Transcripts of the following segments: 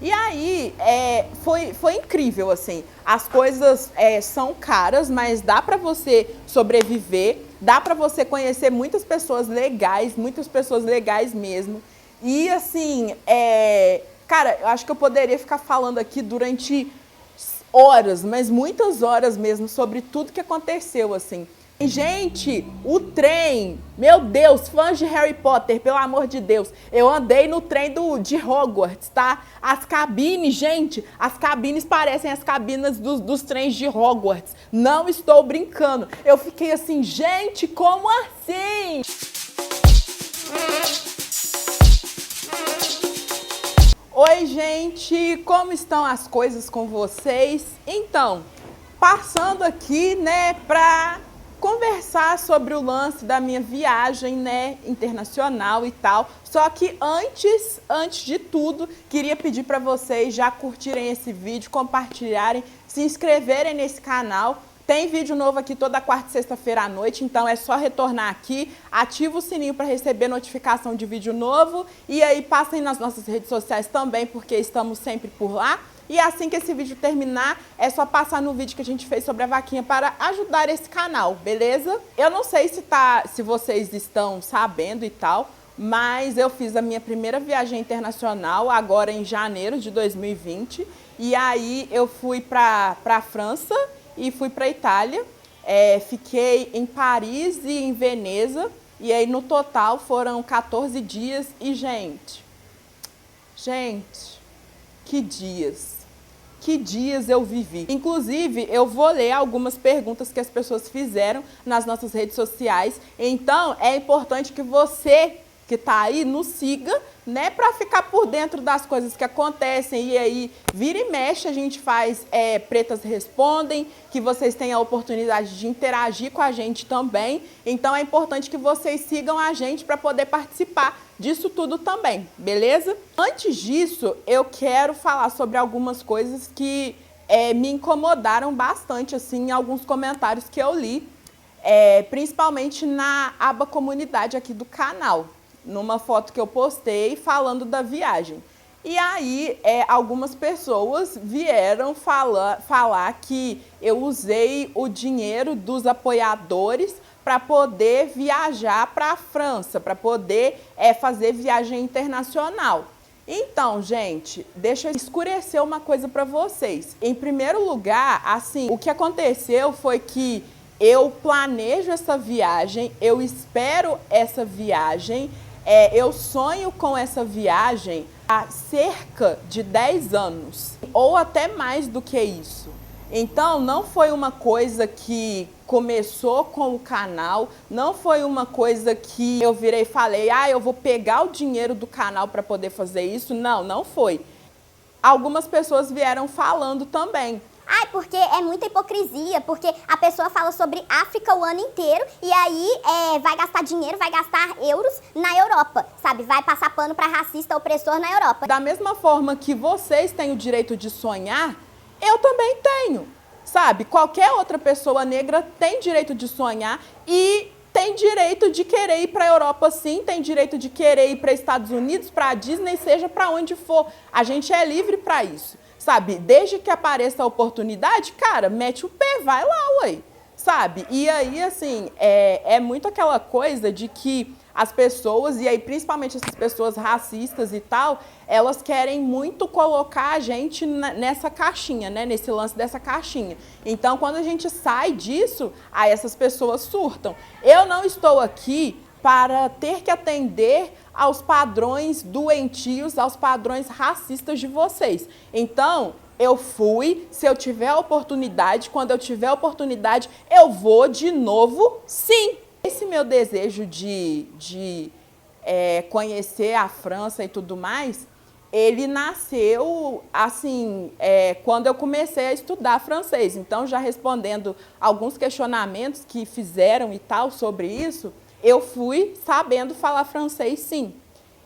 E aí, foi incrível, assim. As coisas são caras, mas dá pra você sobreviver, dá pra você conhecer muitas pessoas legais mesmo. E, assim, cara, eu acho que eu poderia ficar falando aqui durante horas, mas muitas horas mesmo, sobre tudo que aconteceu, assim. E, gente, o trem, meu Deus, fãs de Harry Potter, pelo amor de Deus, eu andei no trem de Hogwarts, tá? As cabines, gente, as cabines parecem as cabines dos trens de Hogwarts, não estou brincando. Eu fiquei assim, gente, como assim? Oi, gente, como estão as coisas com vocês? Então, passando aqui, né, pra conversar sobre o lance da minha viagem, né, internacional e tal. Só que antes de tudo, queria pedir para vocês já curtirem esse vídeo, compartilharem, se inscreverem nesse canal. Tem vídeo novo aqui toda quarta e sexta-feira à noite, então é só retornar aqui, ativa o sininho para receber notificação de vídeo novo e aí passem nas nossas redes sociais também, porque estamos sempre por lá. E assim que esse vídeo terminar, é só passar no vídeo que a gente fez sobre a vaquinha para ajudar esse canal, beleza? Eu não sei se vocês estão sabendo e tal, mas eu fiz a minha primeira viagem internacional agora em janeiro de 2020. E aí eu fui para a França e fui para a Itália. Fiquei em Paris e em Veneza. E aí no total foram 14 dias. E gente, que dias! Que dias eu vivi. Inclusive, eu vou ler algumas perguntas que as pessoas fizeram nas nossas redes sociais. Então, é importante que você que tá aí nos siga, né, para ficar por dentro das coisas que acontecem. E aí, vira e mexe, a gente faz Pretas Respondem, que vocês tenham a oportunidade de interagir com a gente também. Então, é importante que vocês sigam a gente para poder participar disso tudo também, beleza? Antes disso, eu quero falar sobre algumas coisas que me incomodaram bastante, assim, em alguns comentários que eu li, principalmente na aba comunidade aqui do canal, numa foto que eu postei falando da viagem. E aí, algumas pessoas vieram falar que eu usei o dinheiro dos apoiadores para poder viajar para a França, para poder fazer viagem internacional. Então, gente, deixa eu escurecer uma coisa para vocês. Em primeiro lugar, assim, o que aconteceu foi que eu planejo essa viagem, eu espero essa viagem, eu sonho com essa viagem há cerca de 10 anos, ou até mais do que isso. Então, não foi uma coisa que começou com o canal, não foi uma coisa que eu virei e falei, eu vou pegar o dinheiro do canal para poder fazer isso. Não, não foi. Algumas pessoas vieram falando também. Porque é muita hipocrisia, porque a pessoa fala sobre África o ano inteiro e aí vai gastar dinheiro, vai gastar euros na Europa, sabe? Vai passar pano para racista opressor na Europa. Da mesma forma que vocês têm o direito de sonhar, eu também tenho, sabe? Qualquer outra pessoa negra tem direito de sonhar e tem direito de querer ir para a Europa, sim, tem direito de querer ir para Estados Unidos, para a Disney, seja para onde for. A gente é livre para isso, sabe? Desde que apareça a oportunidade, cara, mete o pé, vai lá, ué, sabe? E aí, assim, é muito aquela coisa de que as pessoas, e aí principalmente essas pessoas racistas e tal, elas querem muito colocar a gente nessa caixinha, né? Nesse lance dessa caixinha. Então, quando a gente sai disso, aí essas pessoas surtam. Eu não estou aqui para ter que atender aos padrões doentios, aos padrões racistas de vocês. Então, eu fui, se eu tiver a oportunidade, quando eu tiver a oportunidade, eu vou de novo, sim. Esse meu desejo de conhecer a França e tudo mais, ele nasceu, assim, quando eu comecei a estudar francês. Então, já respondendo alguns questionamentos que fizeram e tal sobre isso, eu fui sabendo falar francês, sim.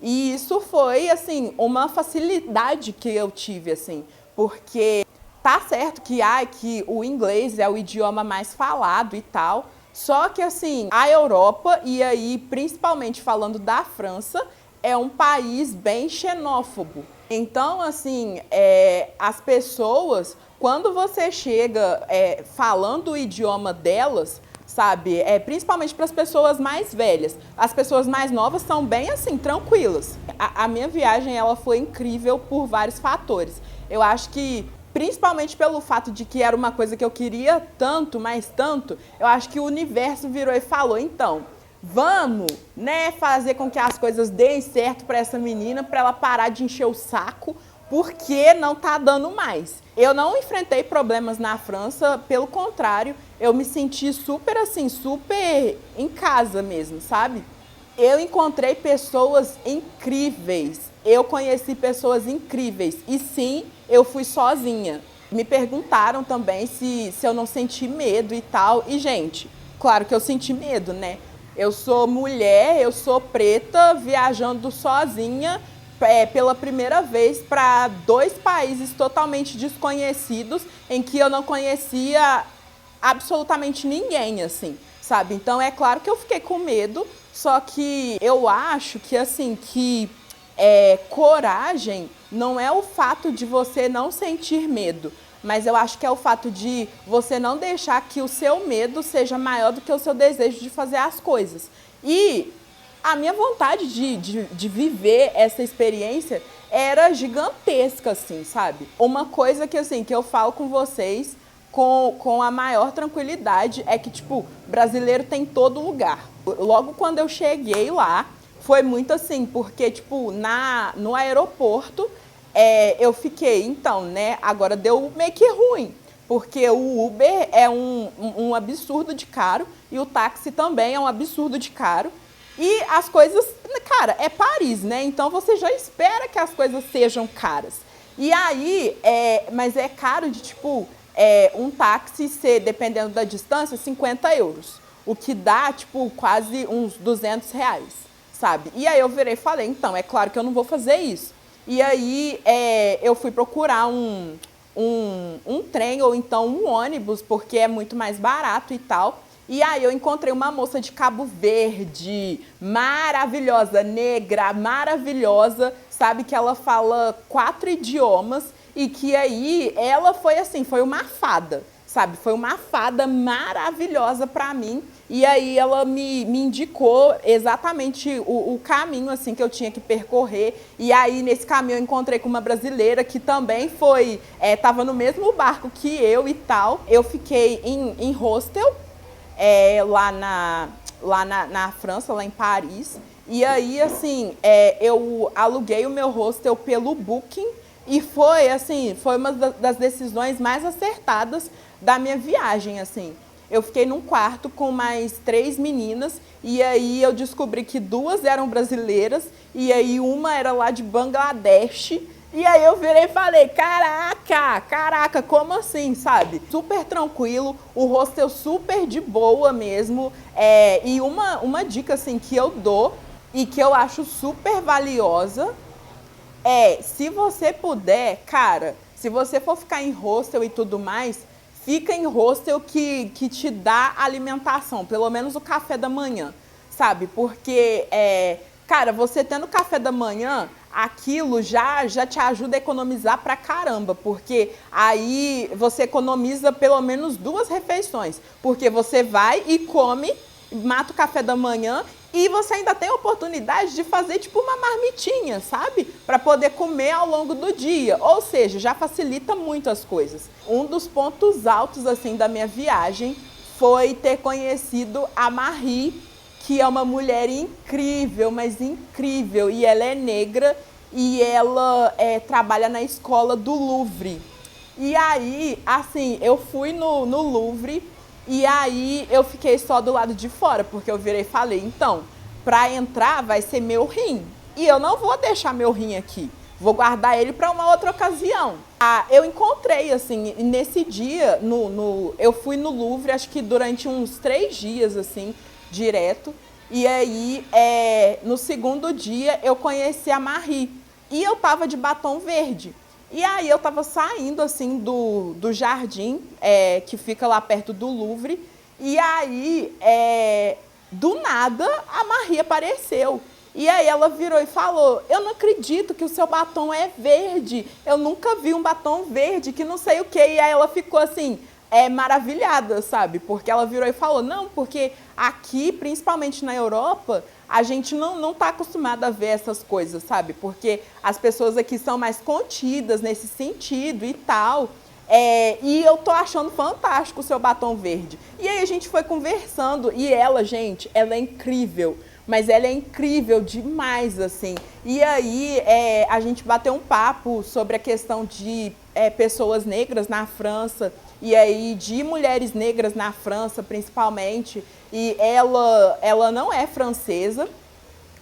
E isso foi, assim, uma facilidade que eu tive, assim, porque tá certo que o inglês é o idioma mais falado e tal, só que, assim, a Europa, e aí principalmente falando da França, é um país bem xenófobo. Então, assim, as pessoas, quando você chega falando o idioma delas, sabe, principalmente para as pessoas mais velhas, as pessoas mais novas são bem, assim, tranquilas. A minha viagem, ela foi incrível por vários fatores. Eu acho que, principalmente pelo fato de que era uma coisa que eu queria tanto, mas tanto, eu acho que o universo virou e falou, então, vamos, né, fazer com que as coisas deem certo para essa menina, para ela parar de encher o saco, porque não tá dando mais. Eu não enfrentei problemas na França, pelo contrário, eu me senti super assim, super em casa mesmo, sabe? Eu encontrei pessoas incríveis, eu conheci pessoas incríveis e sim, eu fui sozinha. Me perguntaram também se eu não senti medo e tal, e gente, claro que eu senti medo, né? Eu sou mulher, eu sou preta, viajando sozinha pela primeira vez para 2 países totalmente desconhecidos, em que eu não conhecia absolutamente ninguém, assim, sabe? Então é claro que eu fiquei com medo, só que eu acho que, assim, que coragem não é o fato de você não sentir medo, mas eu acho que é o fato de você não deixar que o seu medo seja maior do que o seu desejo de fazer as coisas. E a minha vontade de viver essa experiência era gigantesca, assim, sabe? Uma coisa que, assim, que eu falo com vocês com a maior tranquilidade é que, tipo, brasileiro tem em todo lugar. Logo quando eu cheguei lá, foi muito assim, porque, tipo, no aeroporto, eu fiquei, então, né, agora deu meio que ruim, porque o Uber é um absurdo de caro e o táxi também é um absurdo de caro. E as coisas, cara, é Paris, né? Então você já espera que as coisas sejam caras. E aí, mas é caro de, tipo, um táxi ser, dependendo da distância, 50 euros. O que dá, tipo, quase uns 200 reais, sabe? E aí eu virei e falei, então, é claro que eu não vou fazer isso. E aí eu fui procurar um trem ou então um ônibus, porque é muito mais barato e tal. E aí eu encontrei uma moça de Cabo Verde, maravilhosa, negra, maravilhosa, sabe, que ela fala 4 idiomas e que aí ela foi assim, foi uma fada, sabe, foi uma fada maravilhosa pra mim. E aí ela me indicou exatamente o caminho assim que eu tinha que percorrer. E aí nesse caminho eu encontrei com uma brasileira que também foi, tava no mesmo barco que eu e tal. Eu fiquei em hostel, lá na França, lá em Paris. E aí, assim, eu aluguei o meu hostel pelo Booking e foi, assim, foi uma das decisões mais acertadas da minha viagem, assim. Eu fiquei num quarto com mais 3 meninas e aí eu descobri que 2 eram brasileiras e aí uma era lá de Bangladesh. E aí eu virei e falei, caraca, como assim, sabe? Super tranquilo, o hostel super de boa mesmo. E uma dica, assim, que eu dou e que eu acho super valiosa se você puder, cara, se você for ficar em hostel e tudo mais, fica em hostel que te dá alimentação, pelo menos o café da manhã, sabe? Porque, cara, você tendo café da manhã, aquilo já te ajuda a economizar pra caramba, porque aí você economiza pelo menos 2 refeições, porque você vai e come, mata o café da manhã e você ainda tem a oportunidade de fazer tipo uma marmitinha, sabe? Para poder comer ao longo do dia. Ou seja, já facilita muito as coisas. Um dos pontos altos assim da minha viagem foi ter conhecido a Marie, que é uma mulher incrível, mas incrível. E ela é negra e ela trabalha na escola do Louvre. E aí, assim, eu fui no Louvre. E aí eu fiquei só do lado de fora, porque eu virei e falei, então, para entrar vai ser meu rim. E eu não vou deixar meu rim aqui. Vou guardar ele para uma outra ocasião. Eu encontrei, assim, nesse dia, eu fui no Louvre, acho que durante uns 3 dias, assim, direto. E aí, no segundo dia, eu conheci a Marie. E eu tava de batom verde. E aí eu tava saindo, assim, do jardim, que fica lá perto do Louvre. E aí, do nada, a Marie apareceu. E aí ela virou e falou, eu não acredito que o seu batom é verde, eu nunca vi um batom verde, que não sei o quê. E aí ela ficou assim, maravilhada, sabe? Porque ela virou e falou, não, porque aqui, principalmente na Europa, a gente não tá acostumada a ver essas coisas, sabe? Porque as pessoas aqui são mais contidas nesse sentido e tal. E eu tô achando fantástico o seu batom verde. E aí a gente foi conversando e ela, gente, ela é incrível. Mas ela é incrível demais, assim. E aí a gente bateu um papo sobre a questão de pessoas negras na França. E aí de mulheres negras na França, principalmente. E ela não é francesa.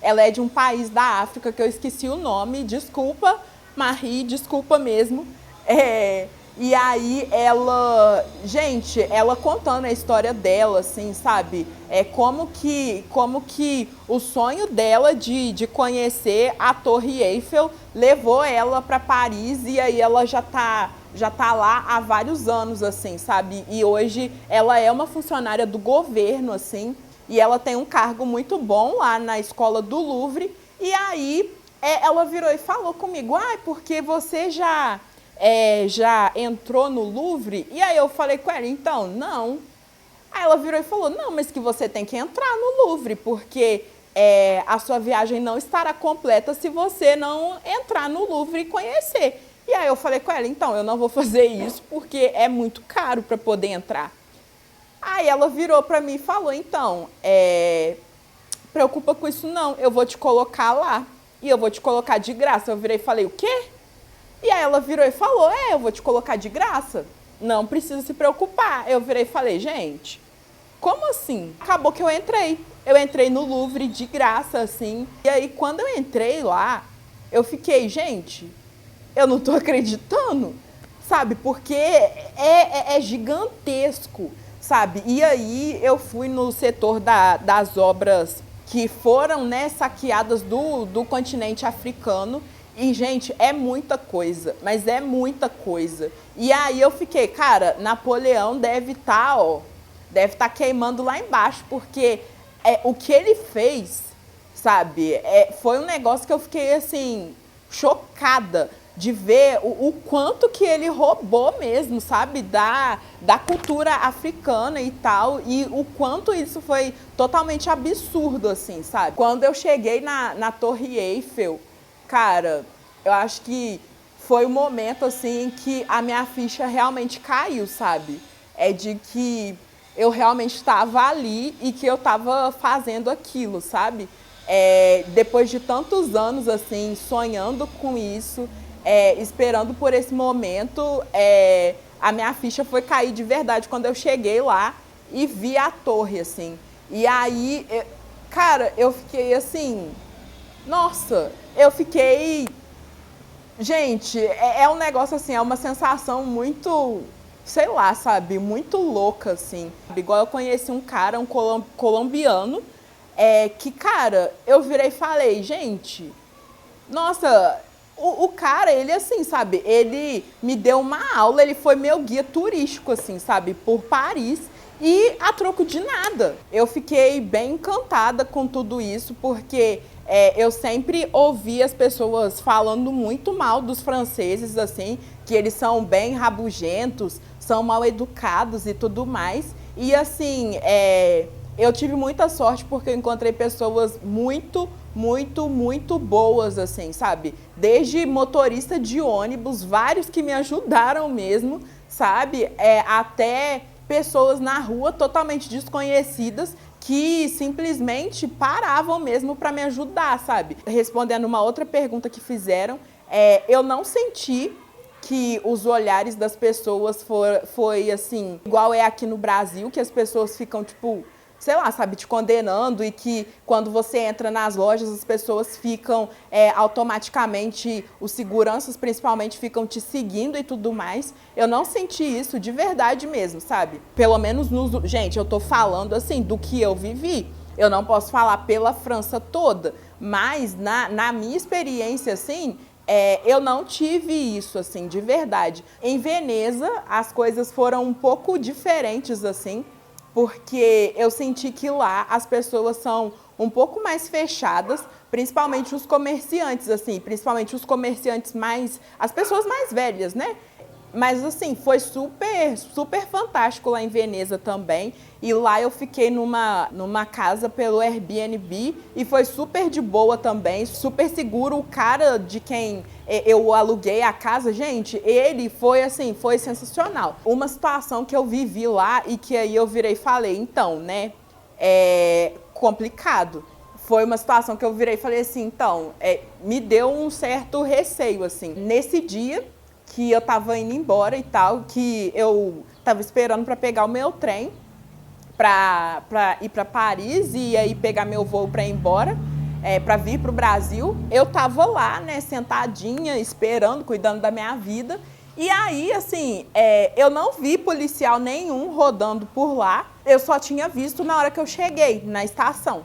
Ela é de um país da África que eu esqueci o nome. Desculpa, Marie, desculpa mesmo. E aí gente, ela contando a história dela, assim, sabe? Como que o sonho dela de conhecer a Torre Eiffel levou ela para Paris e aí ela já tá lá há vários anos, assim, sabe? E hoje ela é uma funcionária do governo, assim, e ela tem um cargo muito bom lá na escola do Louvre. E aí ela virou e falou comigo, porque você já entrou no Louvre? E aí eu falei com ela, então, não. Aí ela virou e falou, não, mas que você tem que entrar no Louvre, porque a sua viagem não estará completa se você não entrar no Louvre e conhecer. E aí eu falei com ela, então, eu não vou fazer isso porque é muito caro para poder entrar. Aí ela virou para mim e falou, então, preocupa com isso não, eu vou te colocar lá e eu vou te colocar de graça. Eu virei e falei, o quê? E aí ela virou e falou, eu vou te colocar de graça, não precisa se preocupar. Eu virei e falei, gente, como assim? Acabou que eu entrei no Louvre de graça, assim. E aí quando eu entrei lá, eu fiquei, gente, eu não tô acreditando, sabe? Porque é gigantesco, sabe? E aí eu fui no setor das obras que foram, saqueadas do continente africano. E, gente, é muita coisa, mas é muita coisa. E aí eu fiquei, cara, Napoleão deve estar queimando lá embaixo, porque o que ele fez, sabe, foi um negócio que eu fiquei, assim, chocada de ver o quanto que ele roubou mesmo, sabe, da cultura africana e tal, e o quanto isso foi totalmente absurdo, assim, sabe. Quando eu cheguei na Torre Eiffel, cara, eu acho que foi o momento, assim, que a minha ficha realmente caiu, sabe? De que eu realmente estava ali e que eu estava fazendo aquilo, sabe? Depois de tantos anos, assim, sonhando com isso, esperando por esse momento, a minha ficha foi cair de verdade quando eu cheguei lá e vi a torre, assim. E aí, cara, eu fiquei assim... Nossa, eu fiquei... Gente, um negócio assim, é uma sensação muito, sei lá, sabe, muito louca, assim. Igual eu conheci um cara, um colombiano, que, cara, eu virei e falei, gente, nossa, o cara, ele assim, sabe, ele me deu uma aula, ele foi meu guia turístico, assim, sabe, por Paris. E a troco de nada. Eu fiquei bem encantada com tudo isso, porque eu sempre ouvi as pessoas falando muito mal dos franceses, assim, que eles são bem rabugentos, são mal educados e tudo mais. E assim, eu tive muita sorte porque eu encontrei pessoas muito, muito, muito boas, assim, sabe? Desde motorista de ônibus, vários que me ajudaram mesmo, sabe? Até pessoas na rua totalmente desconhecidas que simplesmente paravam mesmo para me ajudar, sabe? Respondendo uma outra pergunta que fizeram, eu não senti que os olhares das pessoas foi assim, igual é aqui no Brasil, que as pessoas ficam, tipo, sei lá, sabe, te condenando, e que quando você entra nas lojas, as pessoas ficam automaticamente, os seguranças principalmente, ficam te seguindo e tudo mais. Eu não senti isso de verdade mesmo, sabe? Pelo menos gente, eu tô falando assim do que eu vivi. Eu não posso falar pela França toda, mas na minha experiência, assim, eu não tive isso, assim, de verdade. Em Veneza, as coisas foram um pouco diferentes, assim, porque eu senti que lá as pessoas são um pouco mais fechadas, principalmente os comerciantes, assim, principalmente os comerciantes as pessoas mais velhas, né? Mas, assim, foi super fantástico lá em Veneza também. E lá eu fiquei numa casa pelo Airbnb e foi super de boa também, super seguro. O cara de quem eu aluguei a casa, gente, ele foi, assim, foi sensacional. Uma situação que eu vivi lá e que aí eu virei e falei, então, né, é complicado. Foi uma situação que eu virei e falei assim, então, me deu um certo receio, assim. Nesse dia que eu tava indo embora e tal, que eu tava esperando para pegar o meu trem para ir para Paris e aí pegar meu voo para ir embora, para vir para o Brasil. Eu tava lá, né, sentadinha, esperando, cuidando da minha vida. E aí, assim, eu não vi policial nenhum rodando por lá. Eu só tinha visto na hora que eu cheguei na estação.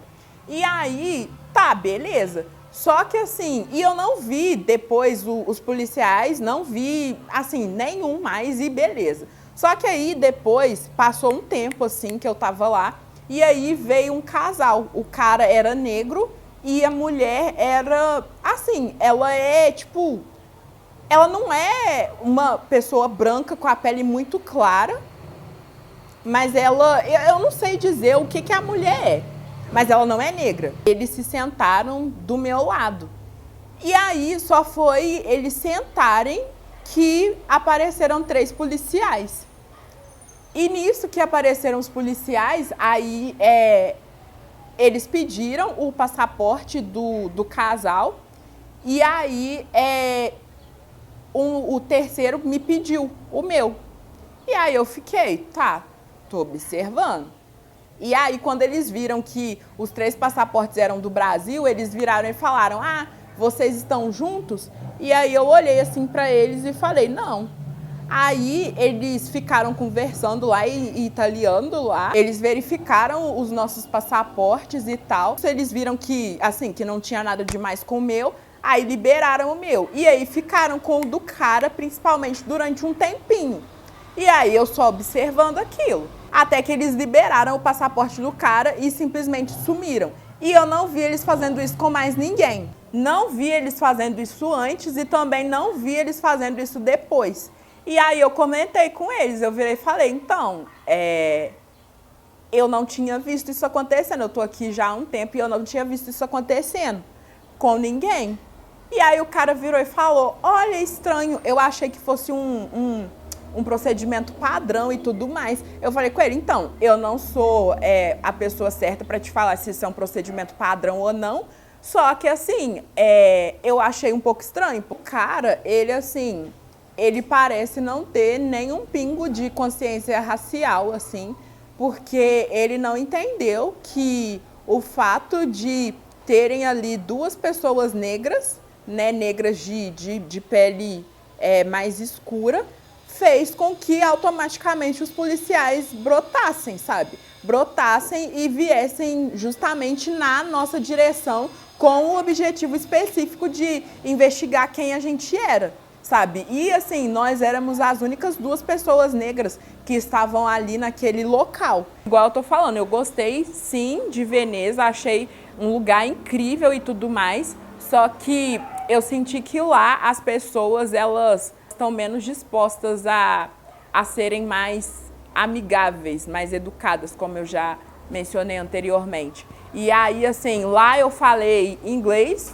E aí, tá, beleza. Só que assim, e eu não vi depois os policiais, não vi, assim, nenhum mais e beleza. Só que aí depois, passou um tempo assim que eu tava lá, e aí veio um casal. O cara era negro e a mulher era, assim, ela é tipo, ela não é uma pessoa branca com a pele muito clara, mas eu não sei dizer o que a mulher é. Mas ela não é negra. Eles se sentaram do meu lado. E aí só foi eles sentarem que apareceram 3 policiais. E nisso que apareceram os policiais, aí eles pediram o passaporte do casal. E aí o terceiro me pediu o meu. E aí eu fiquei, tá, tô observando. E aí, quando eles viram que os 3 passaportes eram do Brasil, eles viraram e falaram, ah, vocês estão juntos? E aí eu olhei assim para eles e falei, não. Aí eles ficaram conversando lá em italiano lá, eles verificaram os nossos passaportes e tal. Eles viram que, assim, que não tinha nada demais com o meu, aí liberaram o meu. E aí ficaram com o do cara, principalmente durante um tempinho. E aí eu só observando aquilo. Até que eles liberaram o passaporte do cara e simplesmente sumiram. E eu não vi eles fazendo isso com mais ninguém. Não vi eles fazendo isso antes e também não vi eles fazendo isso depois. E aí eu comentei com eles, eu virei e falei, então, eu não tinha visto isso acontecendo. Eu tô aqui já há um tempo e eu não tinha visto isso acontecendo com ninguém. E aí o cara virou e falou, olha, estranho, eu achei que fosse um procedimento padrão e tudo mais. Eu falei com ele, então, eu não sou a pessoa certa para te falar se isso é um procedimento padrão ou não, só que, assim, eu achei um pouco estranho. O cara, ele, assim, ele parece não ter nenhum pingo de consciência racial, assim, porque ele não entendeu que o fato de terem ali 2 pessoas negras, né, negras de pele mais escura, fez com que automaticamente os policiais brotassem, sabe? Brotassem e viessem justamente na nossa direção com o objetivo específico de investigar quem a gente era, sabe? E assim, nós éramos as únicas 2 pessoas negras que estavam ali naquele local. Igual eu tô falando, eu gostei sim de Veneza, achei um lugar incrível e tudo mais, só que eu senti que lá as pessoas, elas estão menos dispostas a serem mais amigáveis, mais educadas, como eu já mencionei anteriormente. E aí, assim, lá eu falei inglês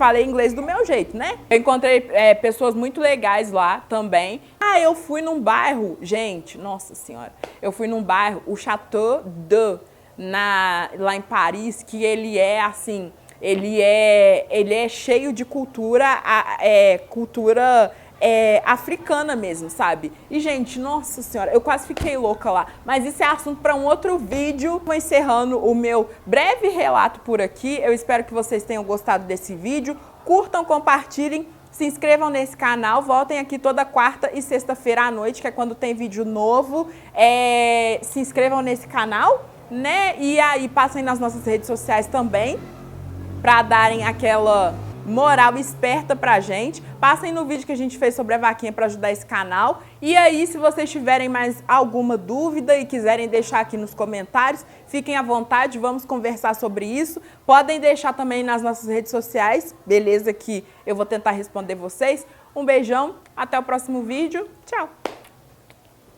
do meu jeito, né? Eu encontrei pessoas muito legais lá também. Ah, eu fui num bairro, gente, nossa senhora, eu fui num bairro, o Château d'Eau, lá em Paris, que ele é, assim, ele é cheio de cultura, africana mesmo, sabe? E, gente, nossa senhora, eu quase fiquei louca lá. Mas isso é assunto para um outro vídeo. Vou encerrando o meu breve relato por aqui. Eu espero que vocês tenham gostado desse vídeo. Curtam, compartilhem, se inscrevam nesse canal. Voltem aqui toda quarta e sexta-feira à noite, que é quando tem vídeo novo. Se inscrevam nesse canal, né? E aí passem nas nossas redes sociais também, para darem aquela moral esperta pra gente. Passem no vídeo que a gente fez sobre a vaquinha para ajudar esse canal. E aí, se vocês tiverem mais alguma dúvida e quiserem deixar aqui nos comentários, fiquem à vontade, vamos conversar sobre isso. Podem deixar também nas nossas redes sociais, beleza? Que eu vou tentar responder vocês. Um beijão, até o próximo vídeo. Tchau!